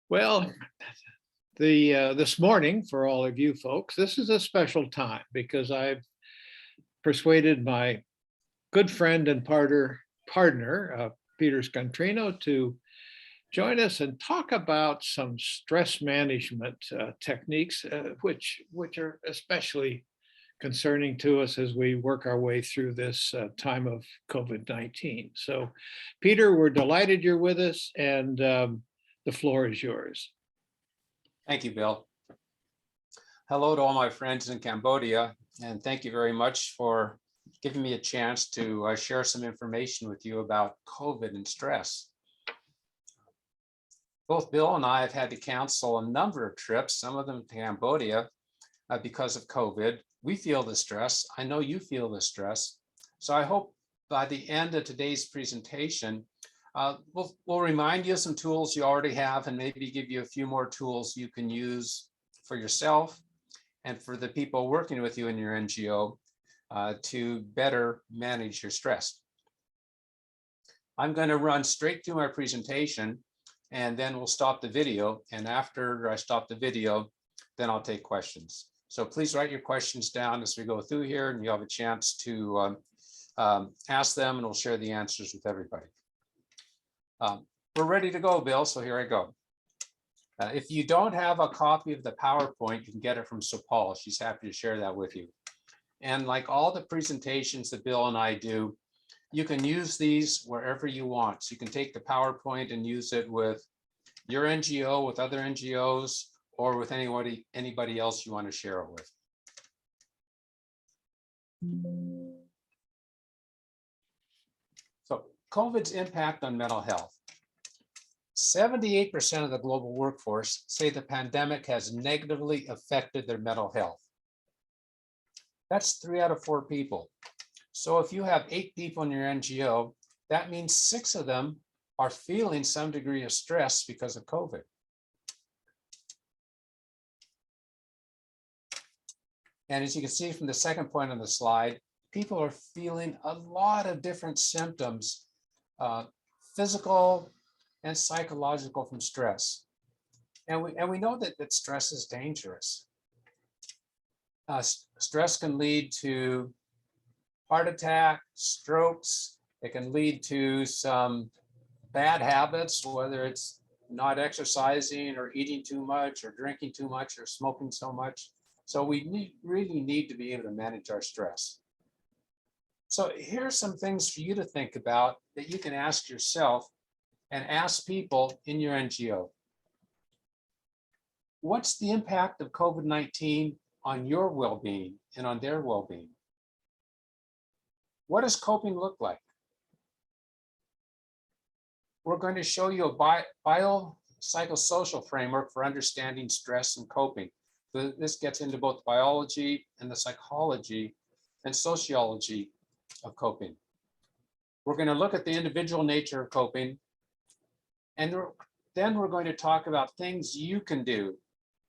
Well, this morning for all of you folks, this is a special time because I've persuaded my good friend and partner, Peter Scontrino, to join us and talk about some stress management techniques, which are especially concerning to us as we work our way through this time of COVID-19. So, Peter, we're delighted you're with us, and the floor is yours. Thank you, Bill. Hello to all my friends in Cambodia, and thank you very much for giving me a chance to share some information with you about COVID and stress. Both Bill and I have had to cancel a number of trips, some of them to Cambodia, because of COVID. We feel the stress. I know you feel the stress. So I hope by the end of today's presentation, we'll remind you of some tools you already have and maybe give you a few more tools you can use for yourself and for the people working with you in your NGO to better manage your stress. I'm going to run straight through my presentation and then we'll stop the video. And after I stop the video, then I'll take questions. So please write your questions down as we go through here and you have a chance to ask them and we'll share the answers with everybody. We're ready to go, Bill, so here I go. If you don't have a copy of the PowerPoint, you can get it from Sopal. She's happy to share that with you. And like all the presentations that Bill and I do, you can use these wherever you want. So you can take the PowerPoint and use it with your NGO, with other NGOs, or with anybody else you want to share it with. So COVID's impact on mental health. 78% of the global workforce say the pandemic has negatively affected their mental health. That's 3 out of 4 people. So if you have 8 people in your NGO, that means 6 of them are feeling some degree of stress because of COVID. And as you can see from the second point on the slide, people are feeling a lot of different symptoms, physical and psychological from stress. And we know that stress is dangerous. Stress can lead to heart attack, strokes. It can lead to some bad habits, whether it's not exercising or eating too much or drinking too much or smoking so much. So we really need to be able to manage our stress. So here's some things for you to think about that you can ask yourself and ask people in your NGO. What's the impact of COVID-19 on your well-being and on their well-being? What does coping look like? We're going to show you a biopsychosocial framework for understanding stress and coping. So this gets into both biology and the psychology and sociology of coping. We're going to look at the individual nature of coping, and then we're going to talk about things you can do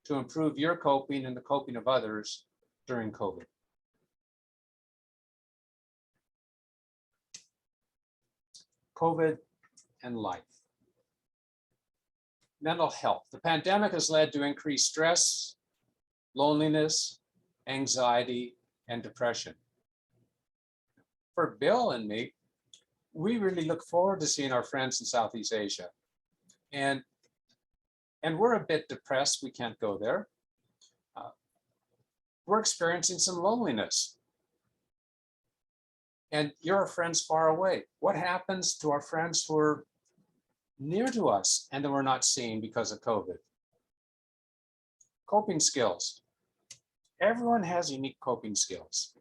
to improve your coping and the coping of others during COVID. COVID and life. Mental health. The pandemic has led to increased stress, loneliness, anxiety, and depression. For Bill and me, we really look forward to seeing our friends in Southeast Asia. And we're a bit depressed, we can't go there. We're experiencing some loneliness. And you're our friends far away. What happens to our friends who are near to us and that we're not seeing because of COVID? Coping skills. Everyone has unique coping skills.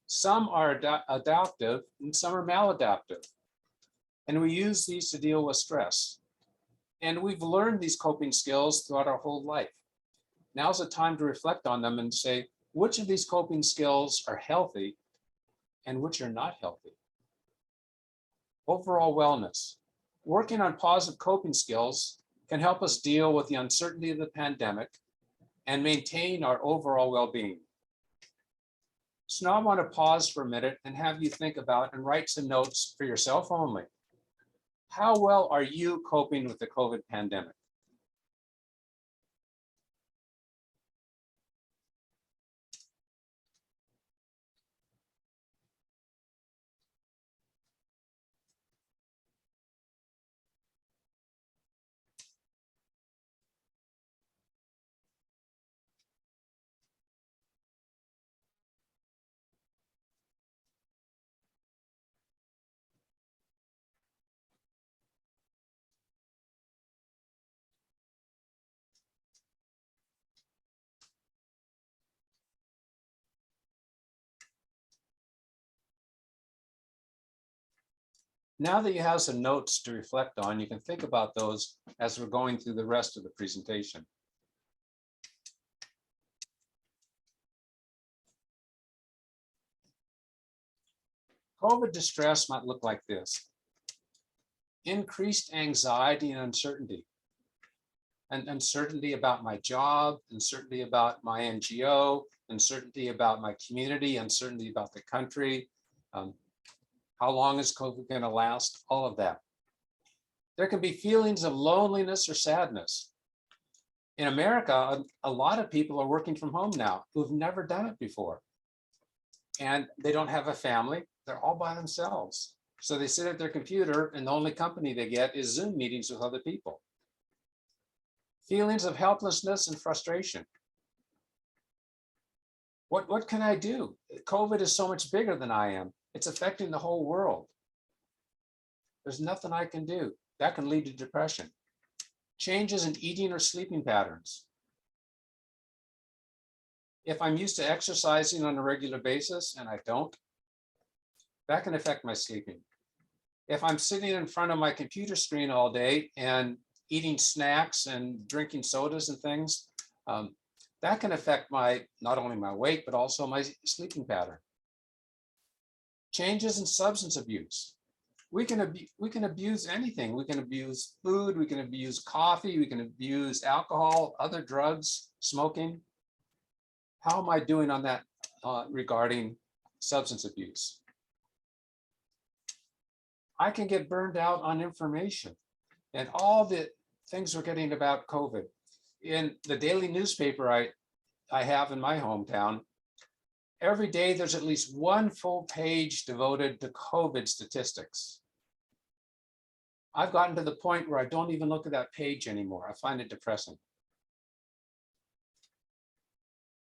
Some are adaptive and some are maladaptive. And we use these to deal with stress. And we've learned these coping skills throughout our whole life. Now's the time to reflect on them and say, which of these coping skills are healthy and which are not healthy? Overall wellness. Working on positive coping skills can help us deal with the uncertainty of the pandemic and maintain our overall well-being. So now I want to pause for a minute and have you think about and write some notes for yourself only. How well are you coping with the COVID pandemic? Now that you have some notes to reflect on, you can think about those as we're going through the rest of the presentation. COVID distress might look like this: increased anxiety and uncertainty. And uncertainty about my job, uncertainty about my NGO, uncertainty about my community, uncertainty about the country. How long is COVID going to last? All of that. There can be feelings of loneliness or sadness. In America, a lot of people are working from home now who've never done it before. And they don't have a family. They're all by themselves. So they sit at their computer and the only company they get is Zoom meetings with other people. Feelings of helplessness and frustration. What can I do? COVID is so much bigger than I am. It's affecting the whole world. There's nothing I can do. That can lead to depression. Changes in eating or sleeping patterns. If I'm used to exercising on a regular basis and I don't, that can affect my sleeping. If I'm sitting in front of my computer screen all day and eating snacks and drinking sodas and things, that can affect not only my weight, but also my sleeping pattern. Changes in substance abuse. We can abuse anything. We can abuse food, we can abuse coffee, we can abuse alcohol, other drugs, smoking. How am I doing on that regarding substance abuse? I can get burned out on information and all the things we're getting about COVID. In the daily newspaper I have in my hometown, every day there's at least one full page devoted to COVID statistics. I've gotten to the point where I don't even look at that page anymore. I find it depressing.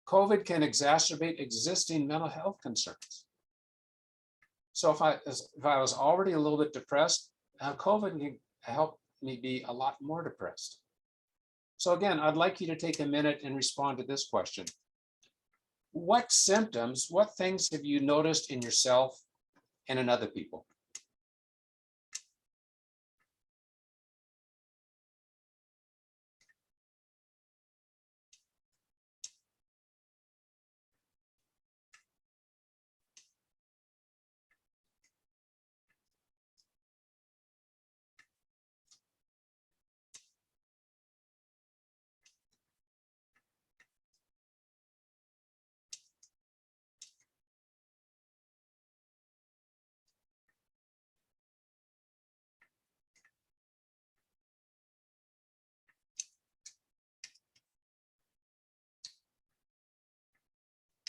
COVID can exacerbate existing mental health concerns. So if I was already a little bit depressed, COVID can help me be a lot more depressed. So again, I'd like you to take a minute and respond to this question. What symptoms, what things have you noticed in yourself and in other people?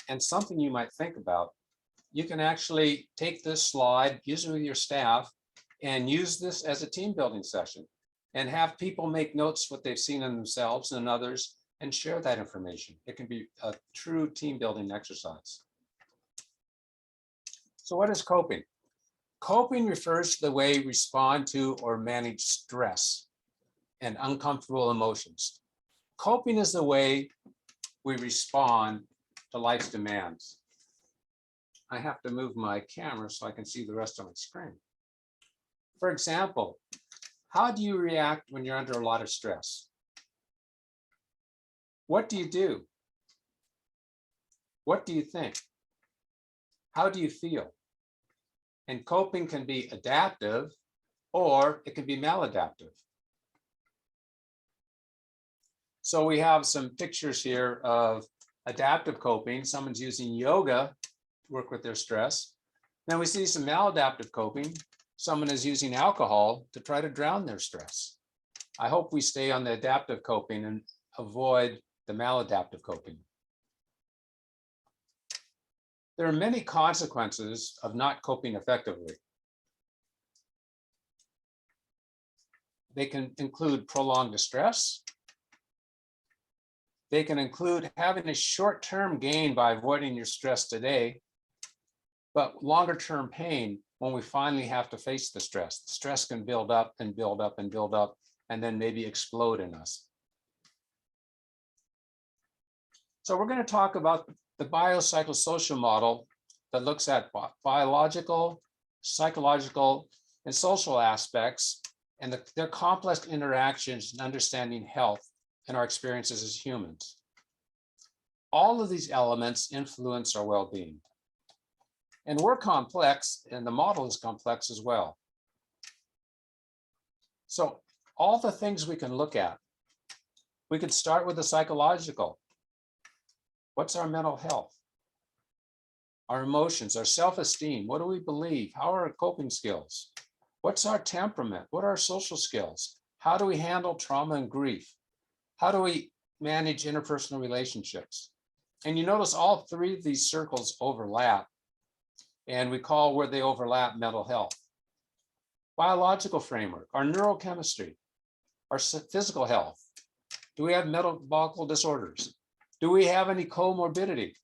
And something you might think about, you can actually take this slide, use it with your staff, and use this as a team building session and have people make notes what they've seen in themselves and others and share that information. It can be a true team building exercise. So what is coping? Coping refers to the way we respond to or manage stress and uncomfortable emotions. Coping is the way we respond to life's demands. I have to move my camera so I can see the rest of my screen. For example, how do you react when you're under a lot of stress? What do you do? What do you think? How do you feel? And coping can be adaptive or it can be maladaptive. So we have some pictures here of adaptive coping. Someone's using yoga to work with their stress. Then we see some maladaptive coping. Someone is using alcohol to try to drown their stress. I hope we stay on the adaptive coping and avoid the maladaptive coping. There are many consequences of not coping effectively. They can include prolonged distress. They can include having a short-term gain by avoiding your stress today, but longer-term pain when we finally have to face the stress. The stress can build up and build up and build up, and then maybe explode in us. So we're going to talk about the biopsychosocial model that looks at biological, psychological, and social aspects, and their complex interactions in understanding health and our experiences as humans. All of these elements influence our well-being. And we're complex, and the model is complex as well. So all the things we can look at, we could start with the psychological. What's our mental health? Our emotions, our self-esteem, what do we believe? How are our coping skills? What's our temperament? What are our social skills? How do we handle trauma and grief? How do we manage interpersonal relationships? And you notice all three of these circles overlap, and we call where they overlap mental health. Biological framework, our neurochemistry, our physical health. Do we have metabolic disorders? Do we have any comorbidity?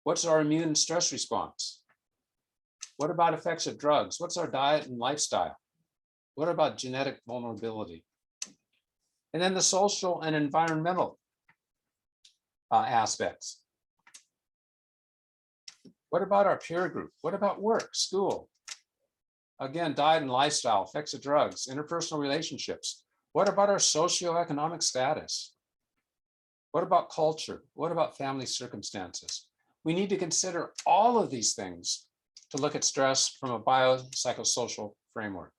What's our immune stress response? What about effects of drugs? What's our diet and lifestyle? What about genetic vulnerability? And then the social and environmental aspects. What about our peer group? What about work, school? Again, diet and lifestyle, effects of drugs, interpersonal relationships. What about our socioeconomic status? What about culture? What about family circumstances? We need to consider all of these things to look at stress from a biopsychosocial framework.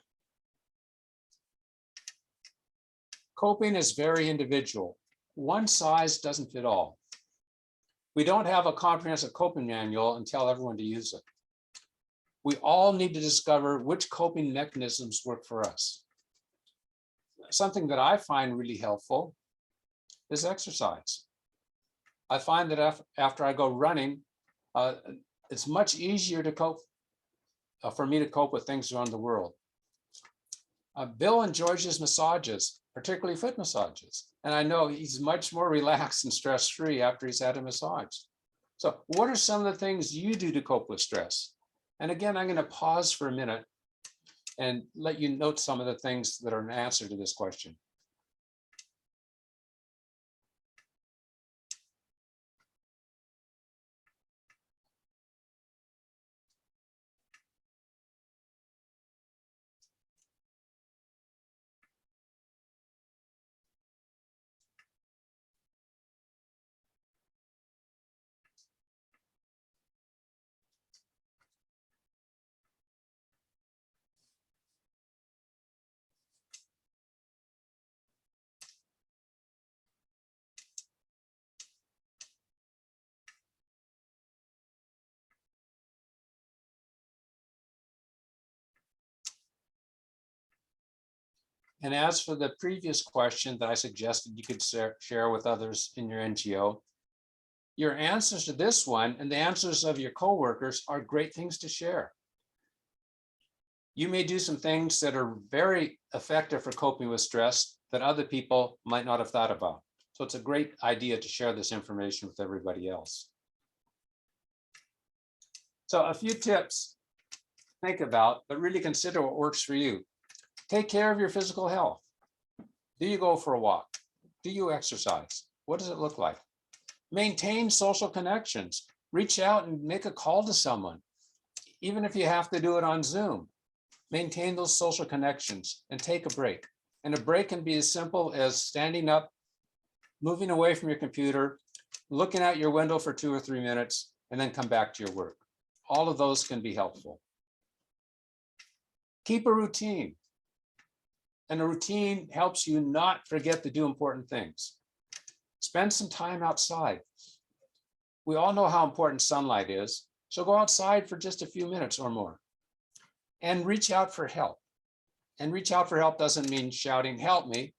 Coping is very individual. One size doesn't fit all. We don't have a comprehensive coping manual and tell everyone to use it. We all need to discover which coping mechanisms work for us. Something that I find really helpful is exercise. I find that after I go running, it's much easier to cope, for me to cope with things around the world. Bill enjoys his massages, particularly foot massages. And I know he's much more relaxed and stress-free after he's had a massage. So what are some of the things you do to cope with stress? And again, I'm going to pause for a minute and let you note some of the things that are an answer to this question. And as for the previous question that I suggested you could share with others in your NGO, your answers to this one and the answers of your coworkers are great things to share. You may do some things that are very effective for coping with stress that other people might not have thought about. So it's a great idea to share this information with everybody else. So a few tips to think about, but really consider what works for you. Take care of your physical health. Do you go for a walk? Do you exercise? What does it look like? Maintain social connections. Reach out and make a call to someone, even if you have to do it on Zoom. Maintain those social connections and take a break. And a break can be as simple as standing up, moving away from your computer, looking out your window for 2 or 3 minutes, and then come back to your work. All of those can be helpful. Keep a routine. And a routine helps you not forget to do important things. Spend some time outside. We all know how important sunlight is, so go outside for just a few minutes or more. And reach out for help. And reach out for help doesn't mean shouting, "Help me,"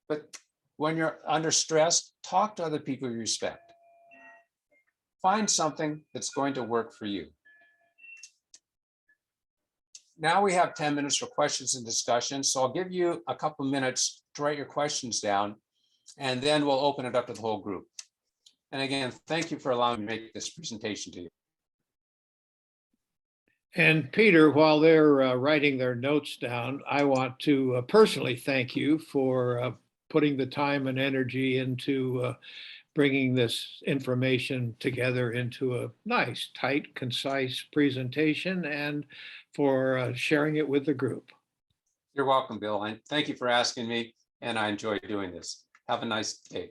but when you're under stress, talk to other people you respect. Find something that's going to work for you. Now we have 10 minutes for questions and discussion. So I'll give you a couple minutes to write your questions down, and then we'll open it up to the whole group. And again, thank you for allowing me to make this presentation to you. And Peter, while they're writing their notes down, I want to personally thank you for putting the time and energy into bringing this information together into a nice, tight, concise presentation and for sharing it with the group. You're welcome, Bill. And thank you for asking me. And I enjoy doing this. Have a nice day.